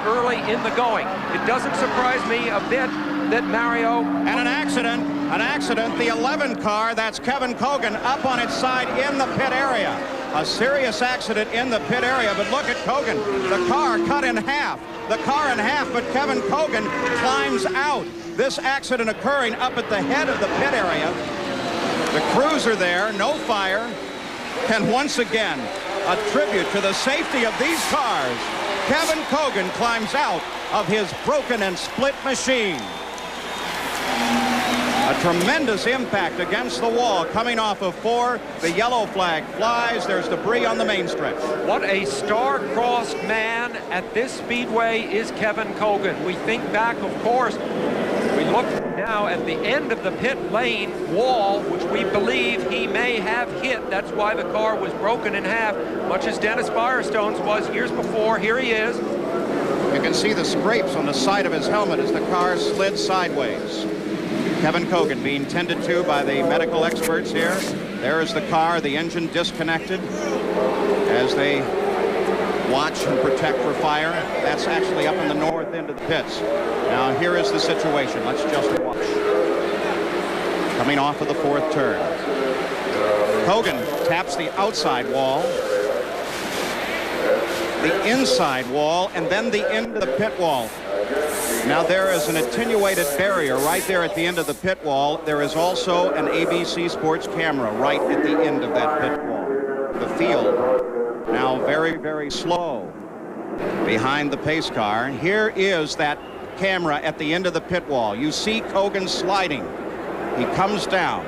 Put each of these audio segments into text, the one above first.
early in the going. It doesn't surprise me a bit that Mario... And an accident, the 11 car, that's Kevin Cogan, up on its side in the pit area. A serious accident in the pit area, but look at Cogan. The car cut in half. The car in half, but Kevin Cogan climbs out. This accident occurring up at the head of the pit area. The crews are there, no fire. And once again, a tribute to the safety of these cars. Kevin Cogan climbs out of his broken and split machine. A tremendous impact against the wall coming off of 4. The yellow flag flies. There's debris on the main stretch. What a star-crossed man at this speedway is Kevin Cogan. We think back, of course, we look now at the end of the pit lane wall, which we believe he may have hit. That's why the car was broken in half, much as Dennis Firestone's was years before. Here he is. You can see the scrapes on the side of his helmet as the car slid sideways. Kevin Cogan being tended to by the medical experts here. There is the car, the engine disconnected as they watch and protect for fire. That's actually up in the north end of the pits. Now here is the situation. Let's just watch. Coming off of the 4th turn. Cogan taps the outside wall, the inside wall, and then the end of the pit wall. Now there is an attenuated barrier right there at the end of the pit wall. There is also an ABC Sports camera right at the end of that pit wall. The field now very, very slow behind the pace car. Here is that camera at the end of the pit wall. You see Cogan sliding. He comes down.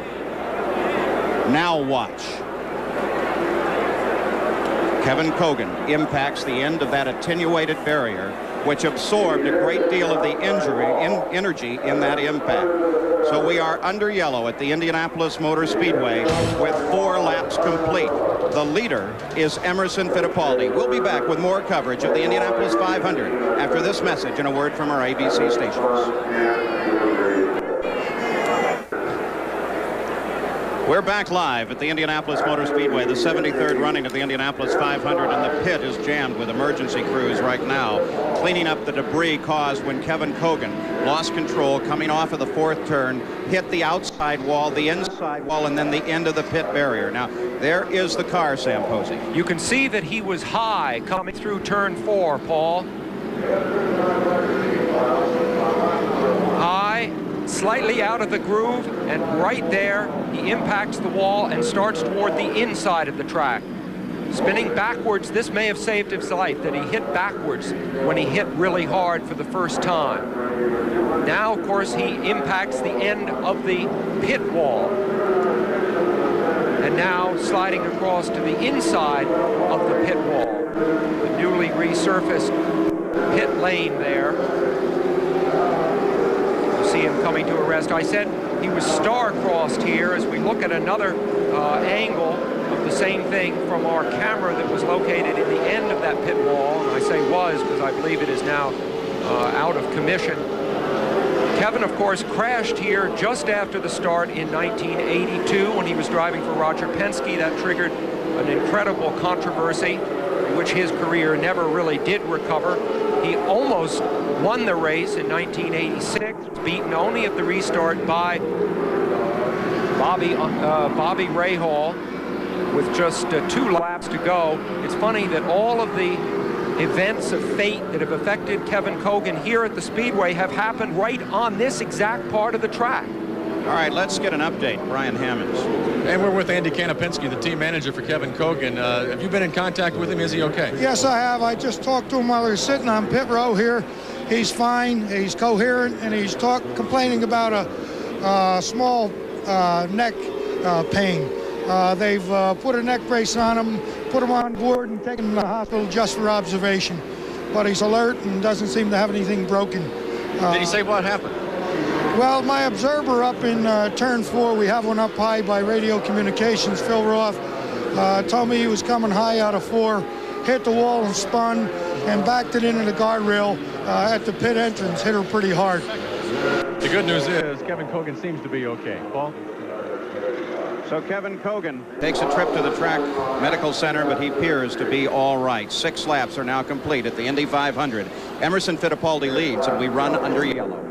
Now watch. Kevin Cogan impacts the end of that attenuated barrier, which absorbed a great deal of the energy in that impact. So we are under yellow at the Indianapolis Motor Speedway with 4 laps complete. The leader is Emerson Fittipaldi. We'll be back with more coverage of the Indianapolis 500 after this message and a word from our ABC stations. We're back live at the Indianapolis Motor Speedway, the 73rd running of the Indianapolis 500, and the pit is jammed with emergency crews right now, cleaning up the debris caused when Kevin Cogan lost control coming off of the 4th turn, hit the outside wall, the inside wall, and then the end of the pit barrier. Now, there is the car, Sam Posey. You can see that he was high coming through turn 4, Paul. High, slightly out of the groove, and right there he impacts the wall and starts toward the inside of the track. Spinning backwards, this may have saved his life, that he hit backwards when he hit really hard for the first time. Now, of course, he impacts the end of the pit wall. And now sliding across to the inside of the pit wall. The newly resurfaced pit lane there. See him coming to a rest. I said he was star-crossed here as we look at another angle of the same thing from our camera that was located in the end of that pit wall. And I say was because I believe it is now out of commission. Kevin, of course, crashed here just after the start in 1982 when he was driving for Roger Penske. That triggered an incredible controversy in which his career never really did recover. He almost won the race in 1986, beaten only at the restart by Bobby Rahal with just 2 laps to go. It's funny that all of the events of fate that have affected Kevin Cogan here at the Speedway have happened right on this exact part of the track. All right, let's get an update. Brian Hammonds. And we're with Andy Kanapinski, the team manager for Kevin Cogan. Have you been in contact with him? Is he okay? Yes, I have. I just talked to him while he was sitting on pit row here. He's fine. He's coherent, and he's complaining about a small neck pain. They've put a neck brace on him, put him on board, and taken him to the hospital just for observation. But he's alert and doesn't seem to have anything broken. Did he say what happened? Well, my observer up in turn 4, we have one up high by radio communications, Phil Roth, told me he was coming high out of 4, hit the wall and spun, and backed it into the guardrail at the pit entrance, hit her pretty hard. The good news is Kevin Cogan seems to be okay. Paul? So Kevin Cogan takes a trip to the track medical center, but he appears to be all right. 6 laps are now complete at the Indy 500. Emerson Fittipaldi leads, and we run under yellow.